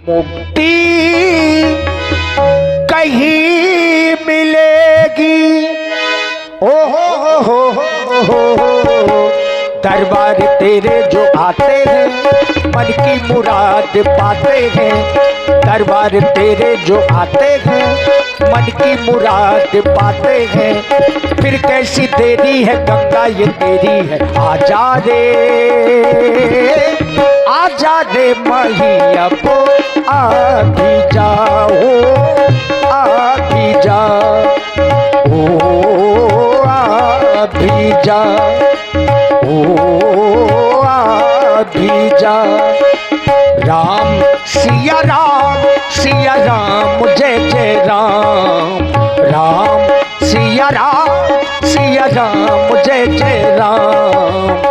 मुक्ति कहीं मिलेगी, ओ हो दरबार तेरे जो आते हैं मन की मुराद पाते हैं। दरबार तेरे जो आते हैं मन की मुराद पाते हैं। फिर कैसी देरी है गंगा ये तेरी है, आजा रे मैया को आ भी जाओ, आ भी जा, ओ आ भी जा, ओ आ भी जा। राम सिया राम, सिया राम जय जय राम। राम सिया राम, सिया राम जय जय राम।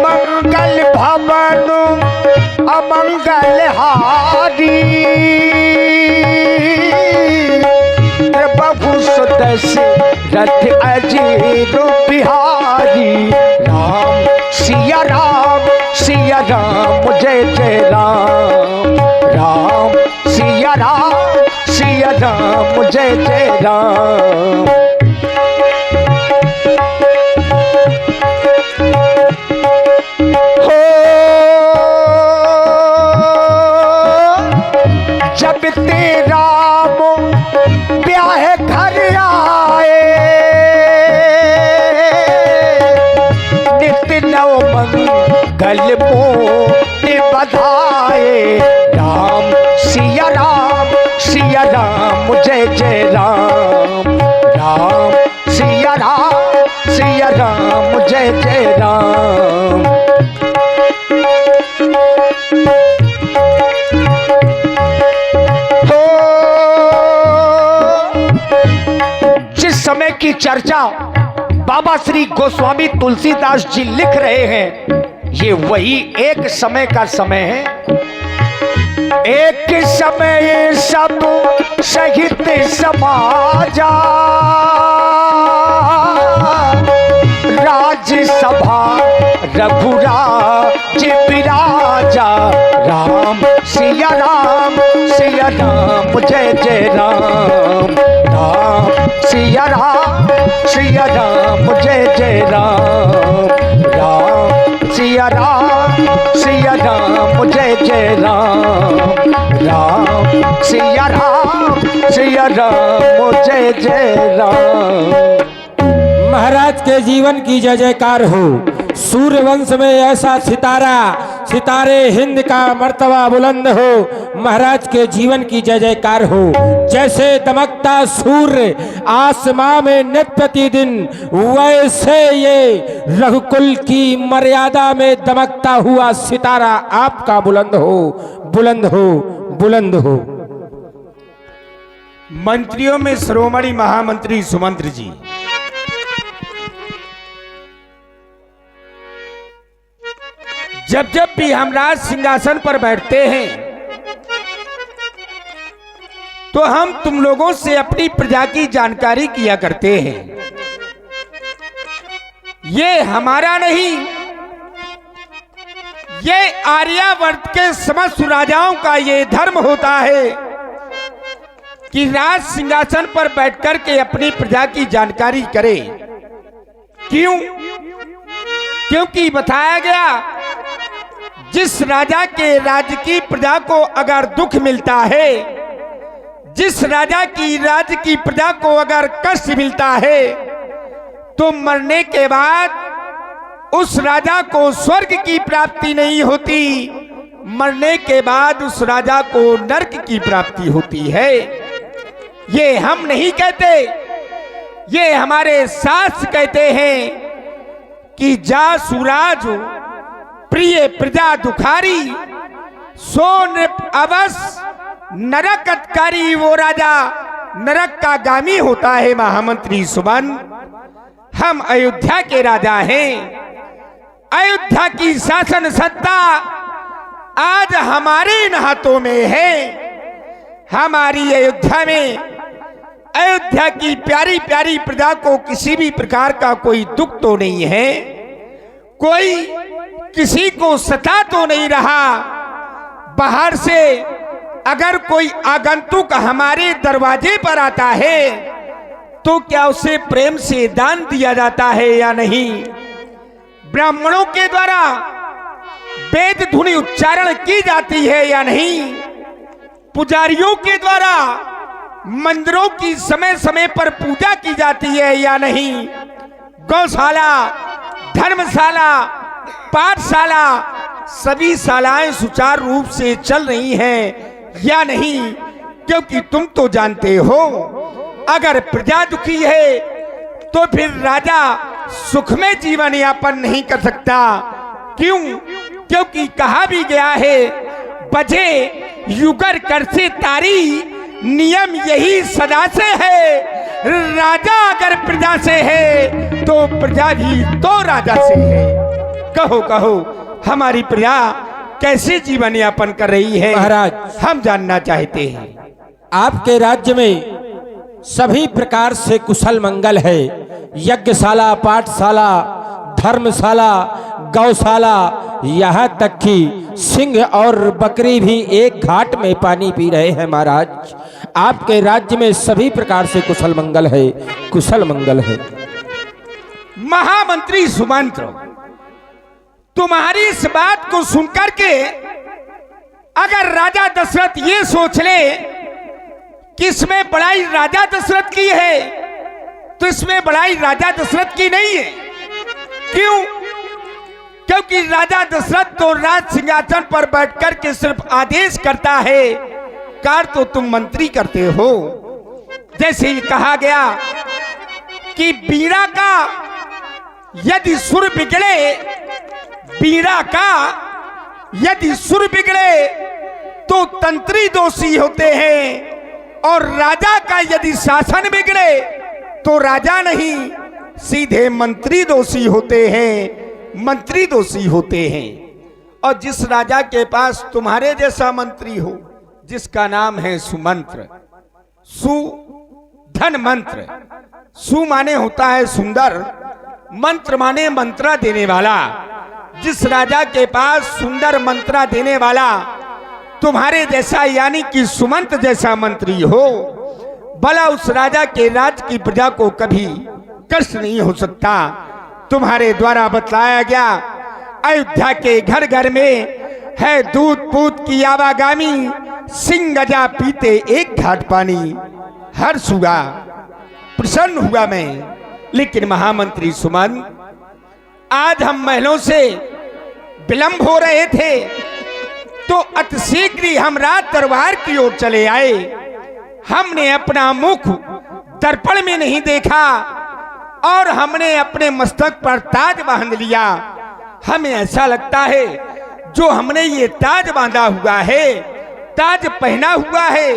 मंगल भवन अमंगल हारी, बहु दशरथ अजीर बिहारी। राम सिया राम, सिया राम जय जय राम। राम सिया राम, सिया राम जय जय राम। जब तेरा ब्याह घर आए, नित्य नव मंगल मोती बधाए। राम सिया राम, सिया राम जय जय राम। राम सिया राम, सिया राम जय जय राम। समय की चर्चा बाबा श्री गोस्वामी तुलसीदास जी लिख रहे हैं, ये वही एक समय का समय है। एक समय सब सहित समाजा, राज्यसभा रघुराज विराजा। राम सिया राम, सिया राम जय जय राम। राम सिया राम, सिया राम जय जय राम। राम सिया राम, सिया राम जय जय राम। राम सिया राम, सिया राम जय जय राम। महाराज के जीवन की जय जयकार हो। सूर्यवंश में ऐसा सितारा, सितारे हिंद का मर्तबा बुलंद हो। महाराज के जीवन की जय जयकार हो। जैसे दमकता सूर्य आसमां में नित्य प्रतिदिन, वैसे ये रघुकुल की मर्यादा में दमकता हुआ सितारा आपका बुलंद हो, बुलंद हो, बुलंद हो। मंत्रियों में शिरोमणि महामंत्री सुमंत्र जी, जब जब भी हम राज सिंहासन पर बैठते हैं तो हम तुम लोगों से अपनी प्रजा की जानकारी किया करते हैं। ये हमारा नहीं, ये आर्यावर्त के समस्त राजाओं का ये धर्म होता है कि राज सिंहासन पर बैठकर के अपनी प्रजा की जानकारी करे। क्यों? क्योंकि बताया गया, जिस राजा के राज्य की प्रजा को अगर दुख मिलता है, जिस राजा की राज्य की प्रजा को अगर कष्ट मिलता है, तो मरने के बाद उस राजा को स्वर्ग की प्राप्ति नहीं होती, मरने के बाद उस राजा को नरक की प्राप्ति होती है। ये हम नहीं कहते, ये हमारे शास्त्र कहते हैं कि जा सुराज प्रिय प्रजा दुखारी, सो नृप अवस नरकत्कारी। वो राजा नरक का गामी होता है। महामंत्री सुमन, हम अयोध्या के राजा हैं। अयोध्या की शासन सत्ता आज हमारे इन हाथों में है। हमारी अयोध्या में अयोध्या की प्यारी प्यारी प्रजा को किसी भी प्रकार का कोई दुख तो नहीं है, कोई किसी को सता तो नहीं रहा। बाहर से अगर कोई आगंतुक हमारे दरवाजे पर आता है तो क्या उसे प्रेम से दान दिया जाता है या नहीं? ब्राह्मणों के द्वारा वेद धुनि उच्चारण की जाती है या नहीं? पुजारियों के द्वारा मंदिरों की समय समय पर पूजा की जाती है या नहीं? गौशाला, धर्मशाला, पाठशाला सभी शालाएं सुचारू रूप से चल रही हैं या नहीं? क्योंकि तुम तो जानते हो अगर प्रजा दुखी है तो फिर राजा सुख में जीवन यापन नहीं कर सकता। क्यों? क्योंकि कहा भी गया है, बजे युगर कर से तारी, नियम यही सदा से है। राजा अगर प्रजा से है तो प्रजा भी तो राजा से है। कहो कहो हमारी प्रजा कैसे जीवन यापन कर रही है महाराज, हम जानना चाहते हैं। आपके राज्य में सभी प्रकार से कुशल मंगल है। यज्ञशाला, पाठशाला, धर्मशाला, गौशाला, यहाँ तक कि सिंह और बकरी भी एक घाट में पानी पी रहे हैं। महाराज, आपके राज्य में सभी प्रकार से कुशल मंगल है, कुशल मंगल है। महामंत्री सुमंत्र, तुम्हारी इस बात को सुनकर के अगर राजा दशरथ ये सोच ले कि इसमें बड़ाई राजा दशरथ की है तो इसमें बड़ाई राजा दशरथ की नहीं है। क्यों? क्योंकि राजा दशरथ तो राज सिंहासन पर बैठकर के सिर्फ आदेश करता है, कार्य तो तुम मंत्री करते हो। जैसे ही कहा गया कि वीणा का यदि सुर बिगड़े, वीणा का यदि सुर बिगड़े तो तंत्री दोषी होते हैं, और राजा का यदि शासन बिगड़े तो राजा नहीं सीधे मंत्री दोषी होते हैं, मंत्री दोषी होते हैं। और जिस राजा के पास तुम्हारे जैसा मंत्री हो जिसका नाम है सुमंत्र, सु धन मंत्र, सु माने होता है सुंदर, मंत्र माने मंत्रा देने वाला। जिस राजा के पास सुंदर मंत्रा देने वाला तुम्हारे जैसा यानी कि सुमंत जैसा मंत्री हो, भला उस राजा के राज की प्रजा को कभी कष्ट नहीं हो सकता। तुम्हारे द्वारा बतलाया गया अयोध्या के घर घर में है दूध पूत की आवागामी, सिंह गजा पीते एक घाट पानी। हर्ष हुआ, प्रसन्न हुआ मैं। लेकिन महामंत्री सुमंत, आज हम महलों से विलंब हो रहे थे तो अतिशीघ्र ही हम राज दरबार की ओर चले आए। हमने अपना मुख दर्पण में नहीं देखा और हमने अपने मस्तक पर ताज बांध लिया। हमें ऐसा लगता है जो हमने ये ताज बांधा हुआ है, ताज पहना हुआ है,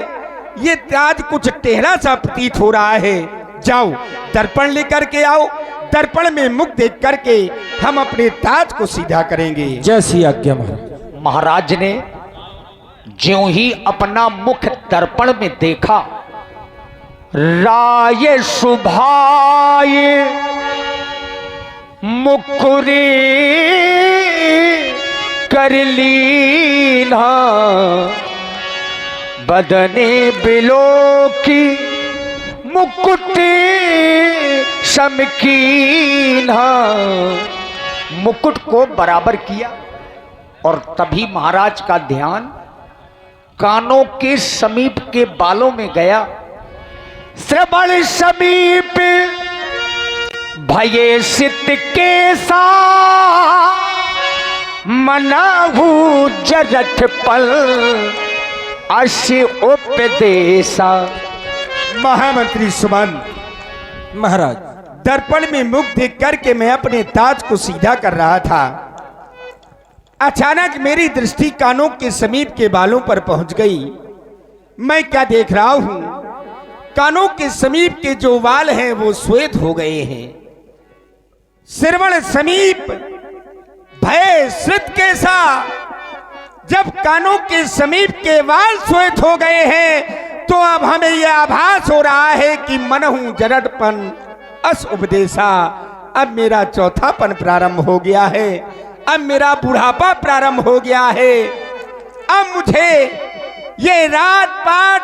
ये ताज कुछ टेढ़ा सा प्रतीत हो रहा है। जाओ दर्पण लेकर के आओ, दर्पण में मुख देख करके हम अपने ताज को सीधा करेंगे। जैसी आज्ञा महाराज। महाराज ने ज्यों ही अपना मुख दर्पण में देखा, राय सुभाय मुकुरी कर लीना, बदने बिलो की मुकुटी समकीना। मुकुट को बराबर किया और तभी महाराज का ध्यान कानों के समीप के बालों में गया। श्रवण समीप भये सित के सा, मनाहू जरठ पल अश्य उपदेशा। महामंत्री सुमंत, महाराज, दर्पण में मुख देख करके मैं अपने ताज को सीधा कर रहा था। अचानक मेरी दृष्टि कानों के समीप के बालों पर पहुंच गई। मैं क्या देख रहा हूं, कानों के समीप के जो बाल हैं वो श्वेत हो गए हैं। श्रवण समीप भय श्रित के सा, जब कानों के समीप के बाल श्वेत हो गए हैं तो अब हमें यह आभास हो रहा है कि मन हूं जड़पन अस उपदेशा। अब मेरा चौथापन प्रारंभ हो गया है, अब मेरा बुढ़ापा प्रारंभ हो गया है। अब मुझे ये रात पात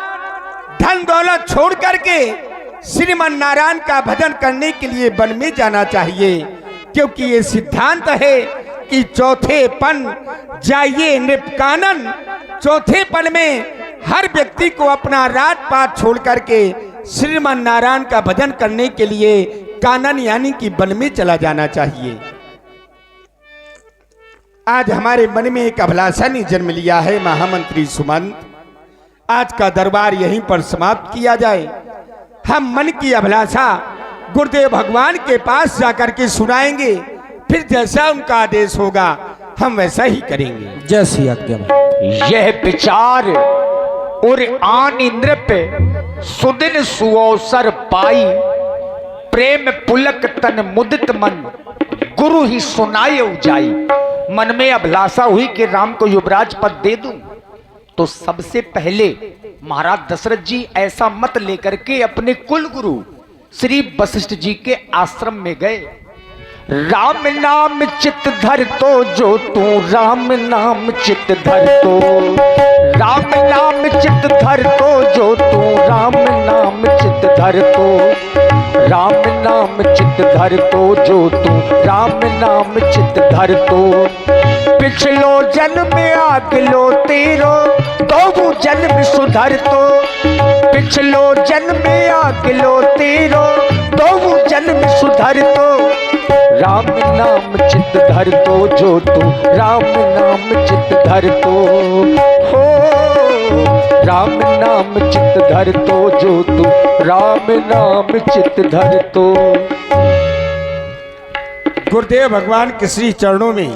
धन दौलत छोड़ करके श्रीमन नारायण का भजन करने के लिए वन में जाना चाहिए, क्योंकि ये सिद्धांत है कि चौथे पन जाइए नृपकानन। चौथे पन में हर व्यक्ति को अपना रात पात छोड़ करके श्रीमन नारायण का भजन करने के लिए कानन यानी कि वन में चला जाना चाहिए। आज हमारे मन में एक अभिलाषा ने जन्म लिया है महामंत्री सुमंत। आज का दरबार यहीं पर समाप्त किया जाए। हम मन की अभिलाषा गुरुदेव भगवान के पास जाकर के सुनाएंगे, फिर जैसा उनका आदेश होगा हम वैसा ही करेंगे। जय श्री आज्ञा। यह विचार और आन इंद्र पे सुदिन सुअवसर पाई, प्रेम पुलक तन मुदित मन गुरु ही सुनाए उजाई। मन में अभिलाषा हुई कि राम को युवराज पद दे दूं, तो सबसे पहले महाराज दशरथ जी ऐसा मत लेकर के अपने कुल गुरु श्री वशिष्ठ जी के आश्रम में गए। राम नाम चित धर तो जो तू, राम नाम चित धर तो, राम नाम चित धर तो जो तू, राम नाम चित धर तो, राम नाम चित धर तो जो तू, राम नाम चित धर तो। पिछलो जन्म आगलो तेरो, तो जन्म सुधर तो, पिछलो जन्म आगलो तेरो, तो जन्म सुधर तो। राम नाम चित धर तो जो तू, राम नाम चित धर तो, हो राम नाम चित धर तो जो तू, राम नाम चित धर तो। गुरुदेव भगवान के श्री चरणों में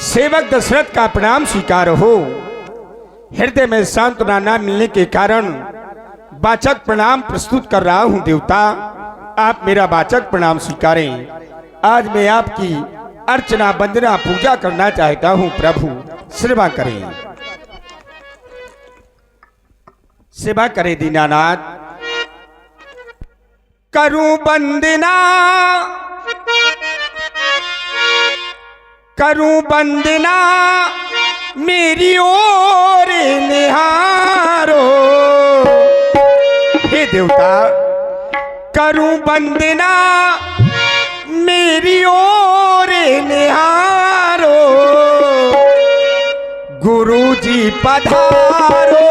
सेवक दशरथ का प्रणाम स्वीकार हो। हृदय में सांत्वना न मिलने के कारण वाचक प्रणाम प्रस्तुत कर रहा हूं। देवता आप मेरा वाचक प्रणाम स्वीकारें। आज मैं आपकी अर्चना वंदना पूजा करना चाहता हूं। प्रभु सेवा करें, सेवा करें दीनानाथ। करूं वंदना, करूं वंदना मेरी ओर निहारो। हे देवता करूं वंदना मेरी ओर निहारो। गुरुजी पधारो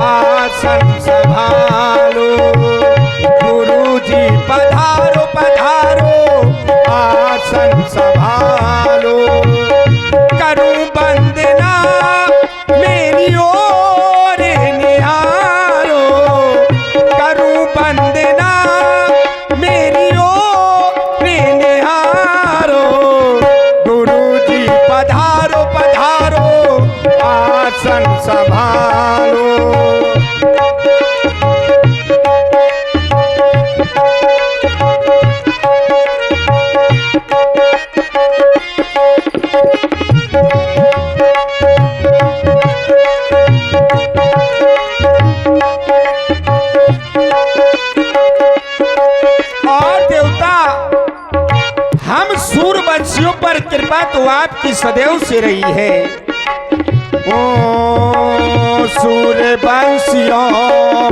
आसन संभालो, गुरुजी पधारो पधारो आसन संभालो। करूं वंदना मेरी ओर निहारो, करूं वंदना मेरी ओर निहारो। गुरुजी पधारो पधारो आसन संभालो। सूरवंशियों पर कृपा तो आपकी सदैव से रही है। ओ सूरवंशियों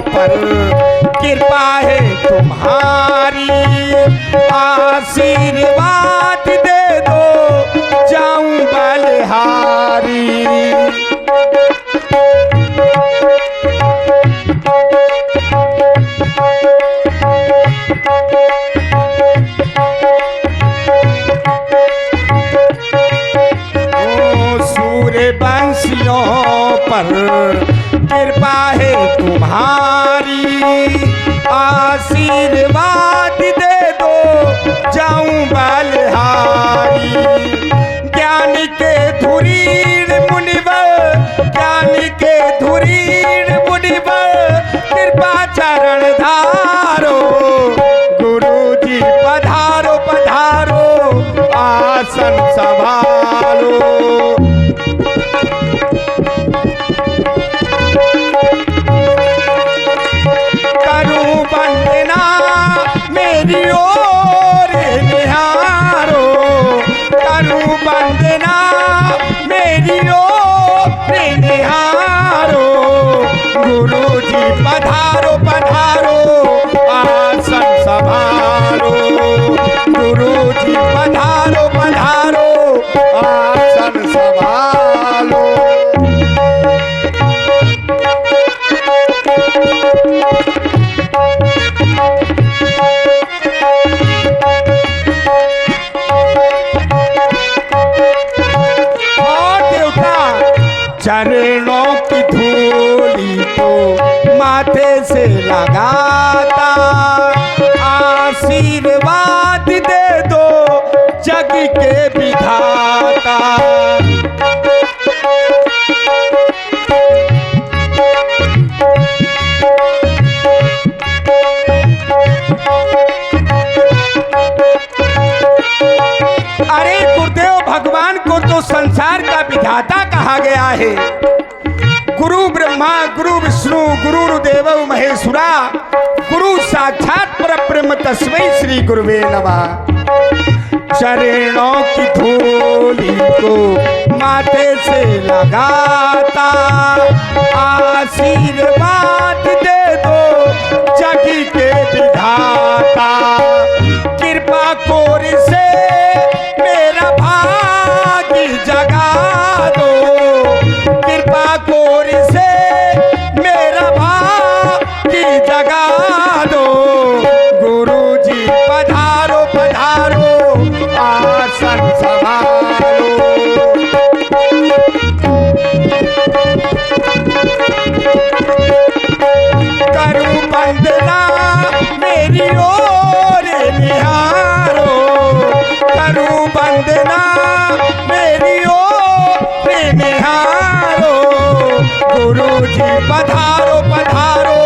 पर कृपा है तुम्हारी, आशीर्वाद दे दो जाऊं बलिहारी। सूरवंशियों पर कृपा है तुम्हारी, आशीर्वाद दे दो जाऊं बलिहारी। ज्ञान के धुरीण मुनिवर जी पधारो पधारो आसन संभालो। चरणों की धूली को माथे से लगाता, आशीर्वाद दे दो जग के विधाता। अरे गुरुदेव भगवान को तो संसार का विधाता कहा गया है। गुरु ब्रह्मा गुरु विष्णु गुरुर्देव महेश्वरा, गुरु साक्षात परब्रह्म तस्मै श्री गुरुवे नमः। चरणों की धूली को माथे से लगाता, आशीर्वाद दे दो जग के विधाता। कृपा कोर से मेरा भाग्य जगा दो, कृपा कोर से मेरा भाग्य जगा दो। गुरु जी पधारो पधारो आसन संभालो। करूं वंदना मेरी ओर निहारो, करूं वंदना मेरी ओर निहारो। गुरु जी पधारो पधारो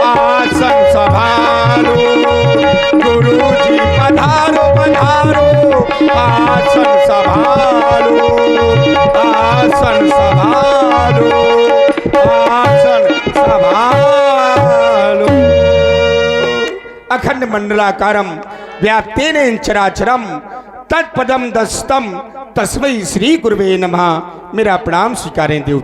आसन संभालो, गुरु जी पधारो पधारो आसन संभालो, आसन संभालो, आसन संभालो। अखंड मंडलाकारम व्याप्तेन चराचरम तत्पदम दस्तम तस्मै श्री गुरुवे नमः। मेरा प्रणाम स्वीकारें देव।